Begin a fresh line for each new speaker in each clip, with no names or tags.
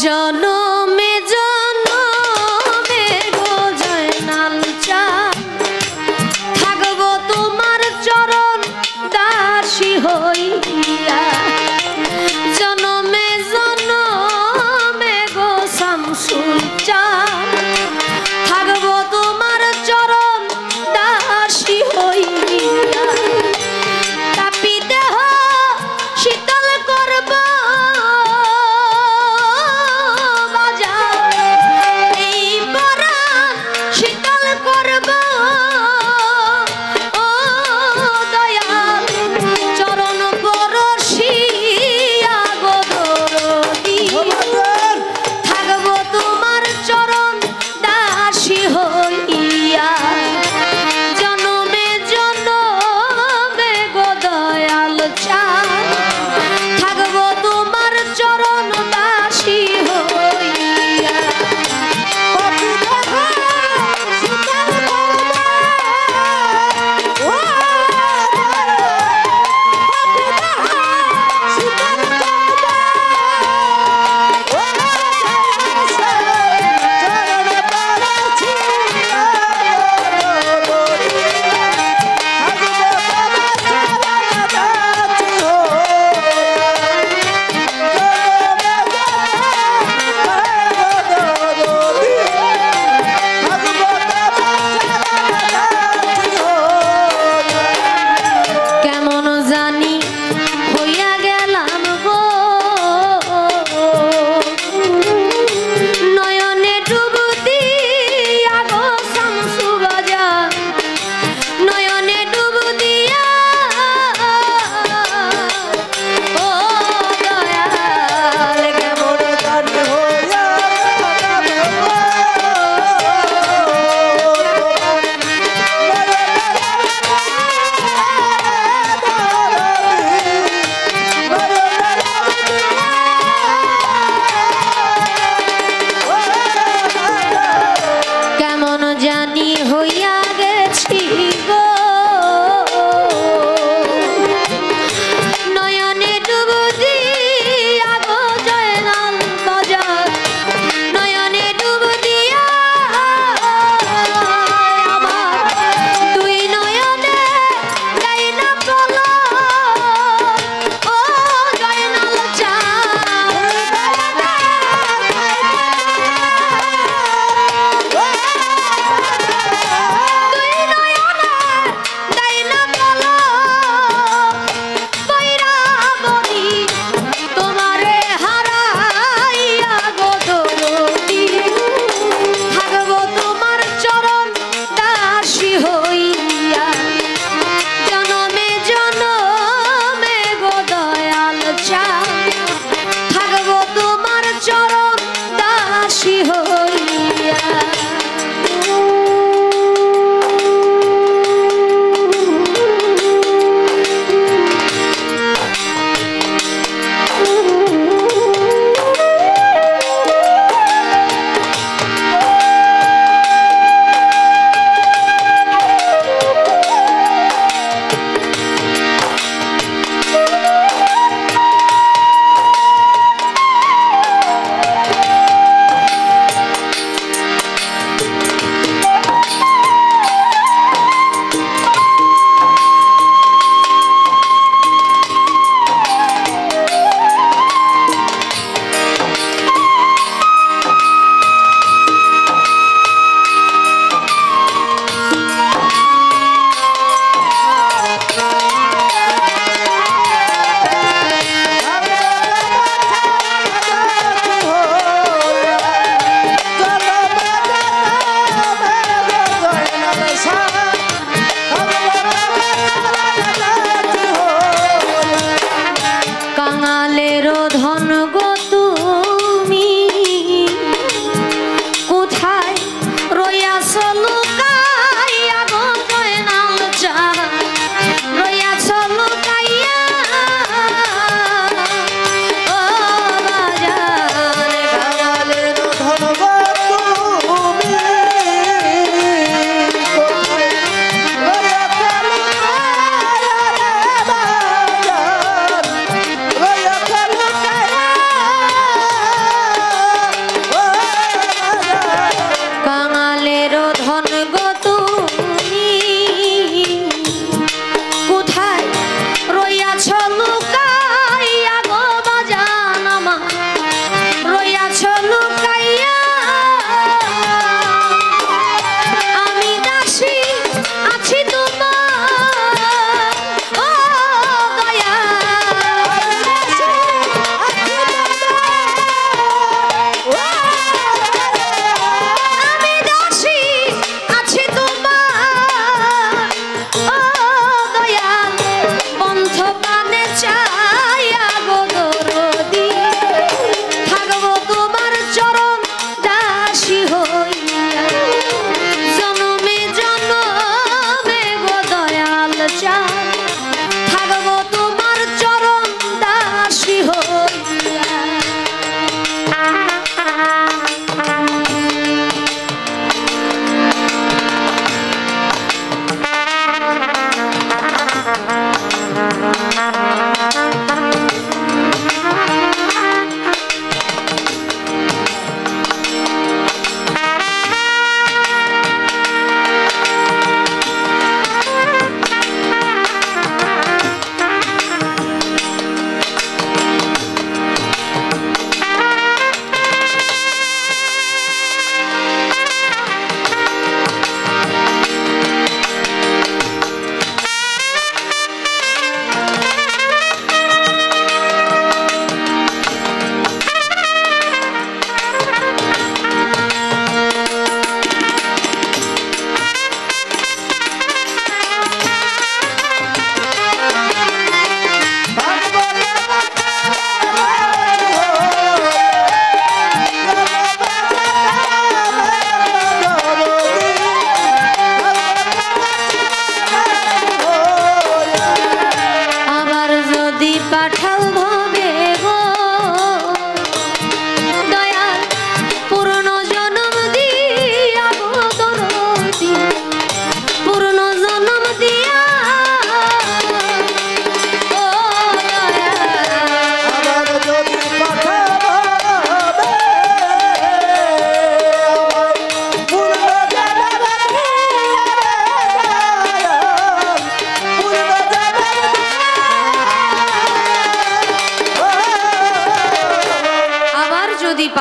জনমে জনমে গো জয়নাল চাঁদ থাকবো তোমার চরণ দাসী হইয়া। জনমে জনমে গো শামসুল চাঁদ থাকবো তোমার চরণ দাসী হইয়া। তাপি দেহ শীতল করব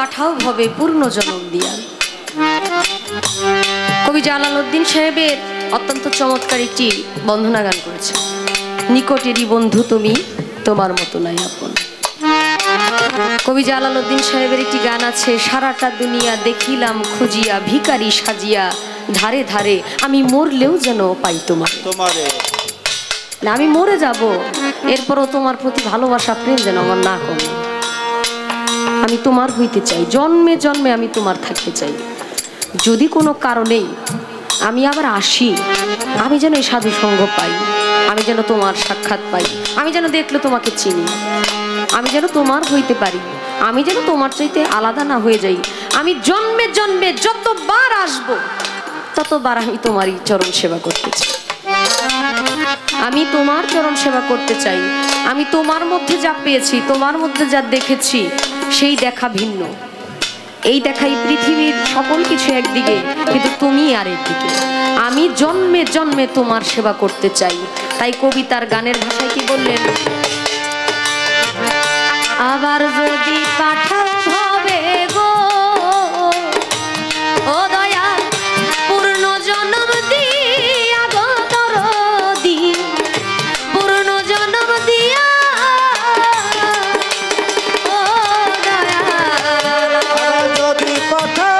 পাঠাও ভবে পূর্ণ জনম দিয়া। কবি জালালউদ্দিন সাহেবের অত্যন্ত চমৎকার একটি বন্দনা গান করেছে। নিকটেরই বন্ধু তুমি, তোমার মতো নাই আপন। কবি জালালউদ্দিন সাহেবের একটি গান আছে, সারাটা দুনিয়া দেখিলাম খুঁজিয়া, ভিখারি সাজিয়া ধারে ধারে, আমি মরলেও যেন পাই তোমারে। না আমি মরে যাব, এরপরও তোমার প্রতি ভালোবাসা প্রেম যেন আমার না কমে। আমি তোমার হইতে চাই, জন্মে জন্মে আমি তোমার থাকতে চাই। যদি কোনো কারণেই আমি আবার আসি, আমি যেন এই সাধু সঙ্গ পাই, আমি যেন তোমার সাক্ষাৎ পাই, আমি যেন দেখলে তোমাকে চিনি, আমি যেন তোমার হইতে পারি, আমি যেন তোমার চাইতে আলাদা না হয়ে যাই। আমি জন্মে জন্মে যতবার আসব ততবার আমি তোমারই চরণ সেবা করতে চাই। আমি তোমার চরণ সেবা করতে চাই। আমি তোমার মধ্যে যা পেয়েছি, তোমার মধ্যে যা দেখেছি, সেই দেখা ভিন্ন। এই দেখাই পৃথিবীর সকল কিছু একদিকে, কিন্তু তুমি আরেকদিকে। আমি জন্মে জন্মে তোমার সেবা করতে চাই। তাই কবিতার গানের ভাষায় কি বললেন, আবার যদি পাঠাও ভবে গো ও দয়া, পূর্ণ জন্ম দিয়া গো দরদি, পূর্ণ জন্ম দিয়া ও দয়া,
যদি পাঠাও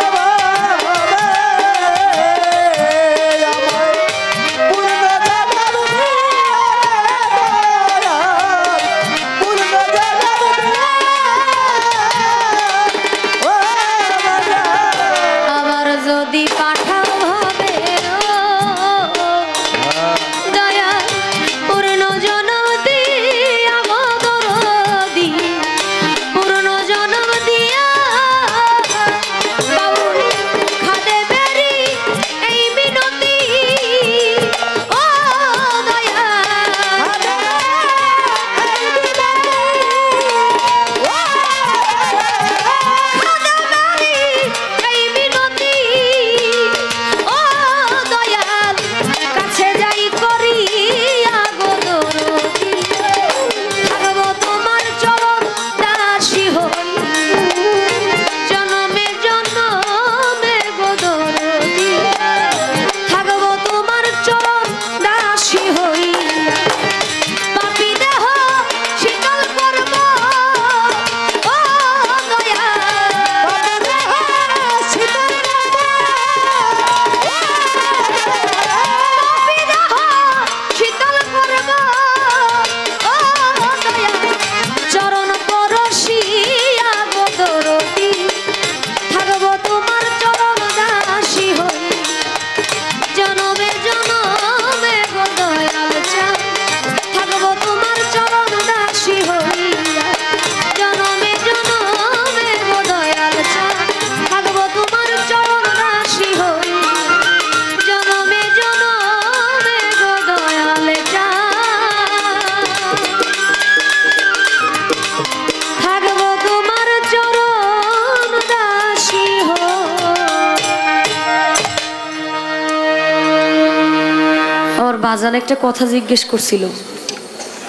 বাজান একটা কথা জিজ্ঞেস করছিল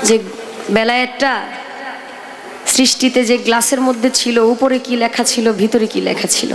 যে বেলায়েতটা সৃষ্টিতে যে গ্লাসের মধ্যে ছিল, উপরে কি লেখা ছিল, ভিতরে কি লেখা ছিল।